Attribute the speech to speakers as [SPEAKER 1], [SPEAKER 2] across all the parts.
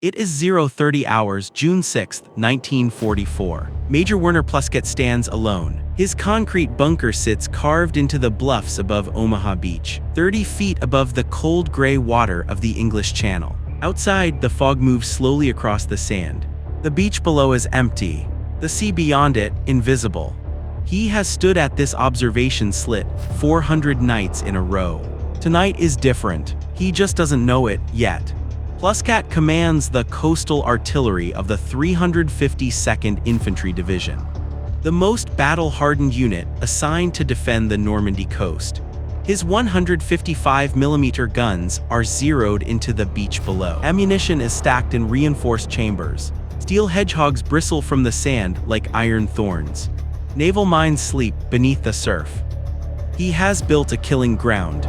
[SPEAKER 1] It is 0:30 hours, June 6, 1944. Major Werner Pluskat stands alone. His concrete bunker sits carved into the bluffs above Omaha Beach, 30 feet above the cold gray water of the English Channel. Outside, the fog moves slowly across the sand. The beach below is empty, the sea beyond it invisible. He has stood at this observation slit 400 nights in a row. Tonight is different. He just doesn't know it yet. Pluskat commands the coastal artillery of the 352nd Infantry Division, the most battle-hardened unit assigned to defend the Normandy coast. His 155mm guns are zeroed into the beach below. Ammunition is stacked in reinforced chambers. Steel hedgehogs bristle from the sand like iron thorns. Naval mines sleep beneath the surf. He has built a killing ground.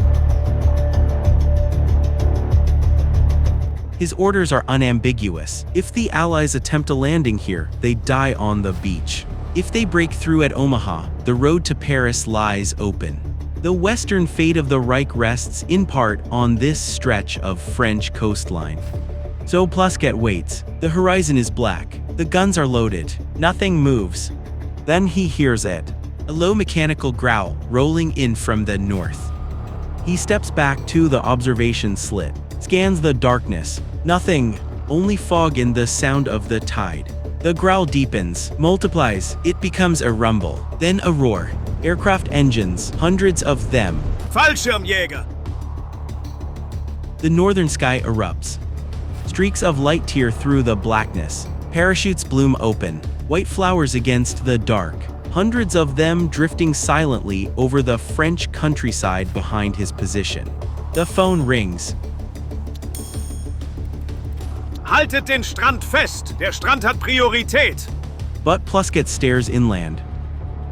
[SPEAKER 1] His orders are unambiguous. If the Allies attempt a landing here, they die on the beach. If they break through at Omaha, the road to Paris lies open. The western fate of the Reich rests in part on this stretch of French coastline. So Pluskat waits. The horizon is black. The guns are loaded. Nothing moves. Then he hears it. A low mechanical growl rolling in from the north. He steps back to the observation slit, scans the darkness. Nothing, only fog and the sound of the tide. The growl deepens, multiplies, it becomes a rumble, then a roar. Aircraft engines, hundreds of them.
[SPEAKER 2] Fallschirmjäger!
[SPEAKER 1] The northern sky erupts. Streaks of light tear through the blackness. Parachutes bloom open, white flowers against the dark. Hundreds of them drifting silently over the French countryside behind his position. The phone rings.
[SPEAKER 2] Haltet den Strand fest! Der Strand hat Priorität!
[SPEAKER 1] But Pluskat stares inland.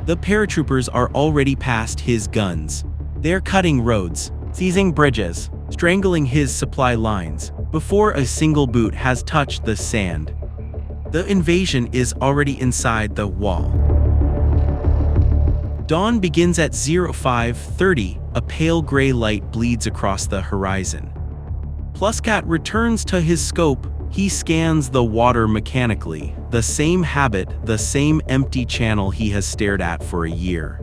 [SPEAKER 1] The paratroopers are already past his guns. They're cutting roads, seizing bridges, strangling his supply lines, before a single boot has touched the sand. The invasion is already inside the wall. Dawn begins at 05:30. A pale gray light bleeds across the horizon. Pluskat returns to his scope. He scans the water mechanically, the same habit, the same empty channel he has stared at for a year.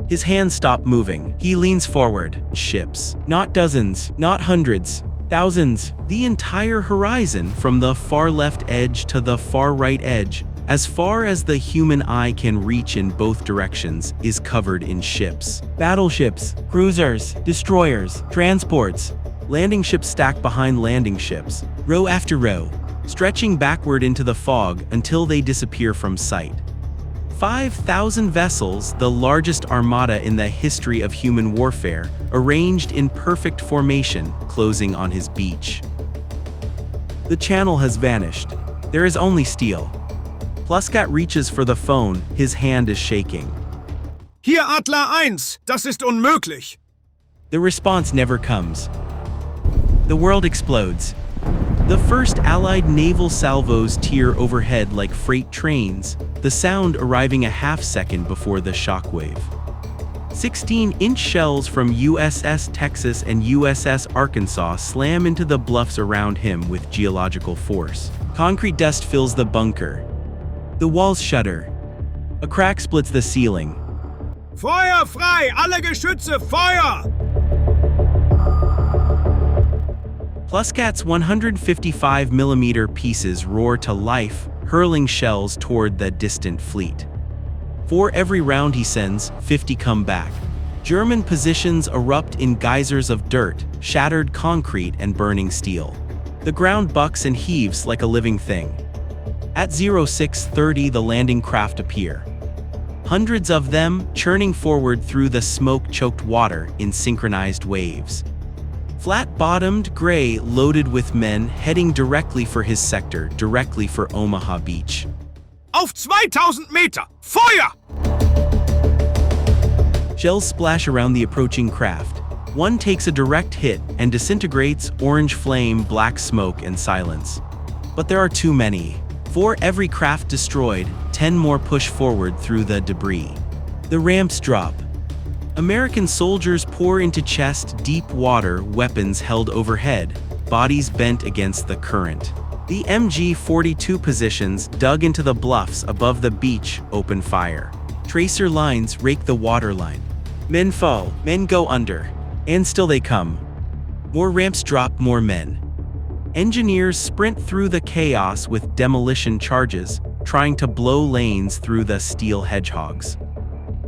[SPEAKER 1] His hands stop moving. He leans forward. Ships. Not dozens, not hundreds, thousands. The entire horizon, from the far left edge to the far right edge, as far as the human eye can reach in both directions, is covered in ships. Battleships, cruisers, destroyers, transports. Landing ships stacked behind landing ships, row after row, stretching backward into the fog until they disappear from sight. 5,000 vessels, the largest armada in the history of human warfare, arranged in perfect formation, closing on his beach. The channel has vanished. There is only steel. Pluskat reaches for the phone, his hand is shaking.
[SPEAKER 2] Hier Adler 1, das ist unmöglich!
[SPEAKER 1] The response never comes. The world explodes. The first Allied naval salvos tear overhead like freight trains, the sound arriving a half-second before the shockwave. 16-inch shells from USS Texas and USS Arkansas slam into the bluffs around him with geological force. Concrete dust fills the bunker. The walls shudder. A crack splits the ceiling.
[SPEAKER 2] Feuer frei! Alle Geschütze, Feuer!
[SPEAKER 1] Pluskat's 155mm pieces roar to life, hurling shells toward the distant fleet. For every round he sends, 50 come back. German positions erupt in geysers of dirt, shattered concrete and burning steel. The ground bucks and heaves like a living thing. At 06:30 the landing craft appear. Hundreds of them, churning forward through the smoke-choked water in synchronized waves. Flat-bottomed, gray, loaded with men heading directly for his sector, directly for Omaha Beach.
[SPEAKER 2] Auf 2000 Meter! Feuer!
[SPEAKER 1] Shells splash around the approaching craft. One takes a direct hit and disintegrates, orange flame, black smoke, and silence. But there are too many. For every craft destroyed, 10 more push forward through the debris. The ramps drop. American soldiers pour into chest-deep water, weapons held overhead, bodies bent against the current. The MG-42 positions dug into the bluffs above the beach open fire. Tracer lines rake the waterline. Men fall, men go under. And still they come. More ramps drop, more men. Engineers sprint through the chaos with demolition charges, trying to blow lanes through the steel hedgehogs.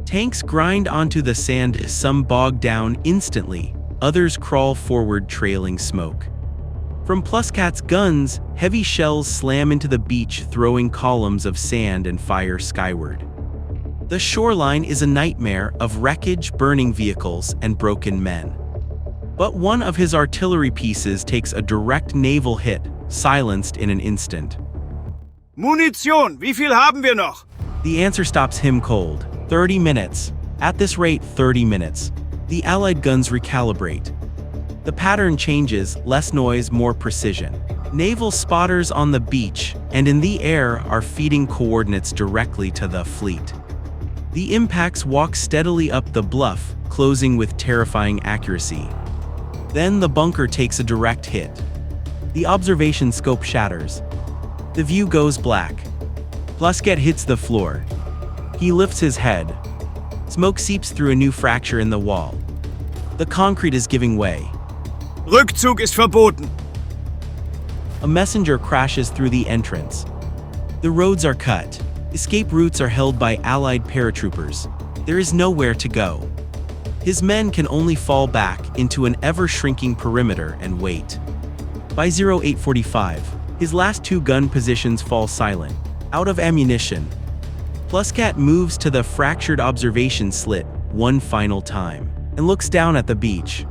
[SPEAKER 1] Tanks grind onto the sand, some bog down instantly, others crawl forward trailing smoke. From Pluskat's guns, heavy shells slam into the beach, throwing columns of sand and fire skyward. The shoreline is a nightmare of wreckage, burning vehicles, and broken men. But one of his artillery pieces takes a direct naval hit, silenced in an instant.
[SPEAKER 2] Munition, wie viel haben wir noch?
[SPEAKER 1] The answer stops him cold. 30 minutes. At this rate, 30 minutes. The Allied guns recalibrate. The pattern changes, less noise, more precision. Naval spotters on the beach and in the air are feeding coordinates directly to the fleet. The impacts walk steadily up the bluff, closing with terrifying accuracy. Then the bunker takes a direct hit. The observation scope shatters. The view goes black. Pluskat hits the floor. He lifts his head. Smoke seeps through a new fracture in the wall. The concrete is giving way.
[SPEAKER 2] Rückzug ist verboten.
[SPEAKER 1] A messenger crashes through the entrance. The roads are cut. Escape routes are held by Allied paratroopers. There is nowhere to go. His men can only fall back into an ever-shrinking perimeter and wait. By 0845, his last two gun positions fall silent, out of ammunition. Pluskat moves to the fractured observation slit one final time, and looks down at the beach.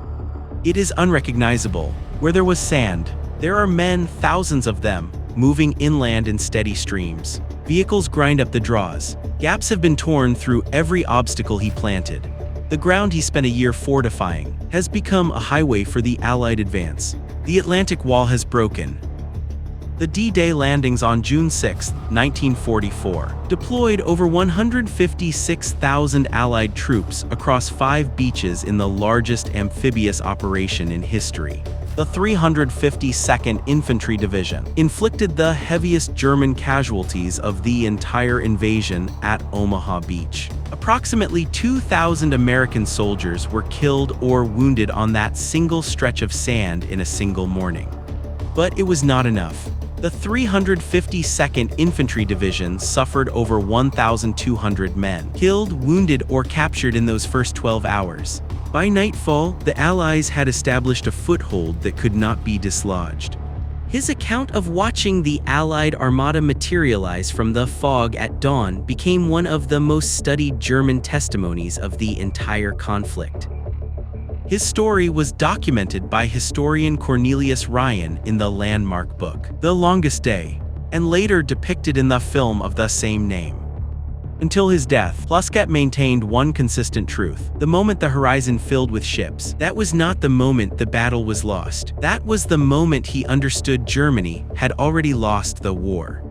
[SPEAKER 1] It is unrecognizable. Where there was sand, there are men, thousands of them, moving inland in steady streams. Vehicles grind up the draws. Gaps have been torn through every obstacle he planted. The ground he spent a year fortifying has become a highway for the Allied advance. The Atlantic Wall has broken. The D-Day landings on June 6, 1944, deployed over 156,000 Allied troops across 5 beaches in the largest amphibious operation in history. The 352nd Infantry Division inflicted the heaviest German casualties of the entire invasion at Omaha Beach. Approximately 2,000 American soldiers were killed or wounded on that single stretch of sand in a single morning. But it was not enough. The 352nd Infantry Division suffered over 1,200 men, killed, wounded, or captured in those first 12 hours. By nightfall, the Allies had established a foothold that could not be dislodged. His account of watching the Allied armada materialize from the fog at dawn became one of the most studied German testimonies of the entire conflict. His story was documented by historian Cornelius Ryan in the landmark book, The Longest Day, and later depicted in the film of the same name. Until his death, Pluskat maintained one consistent truth. The moment the horizon filled with ships, that was not the moment the battle was lost. That was the moment he understood Germany had already lost the war.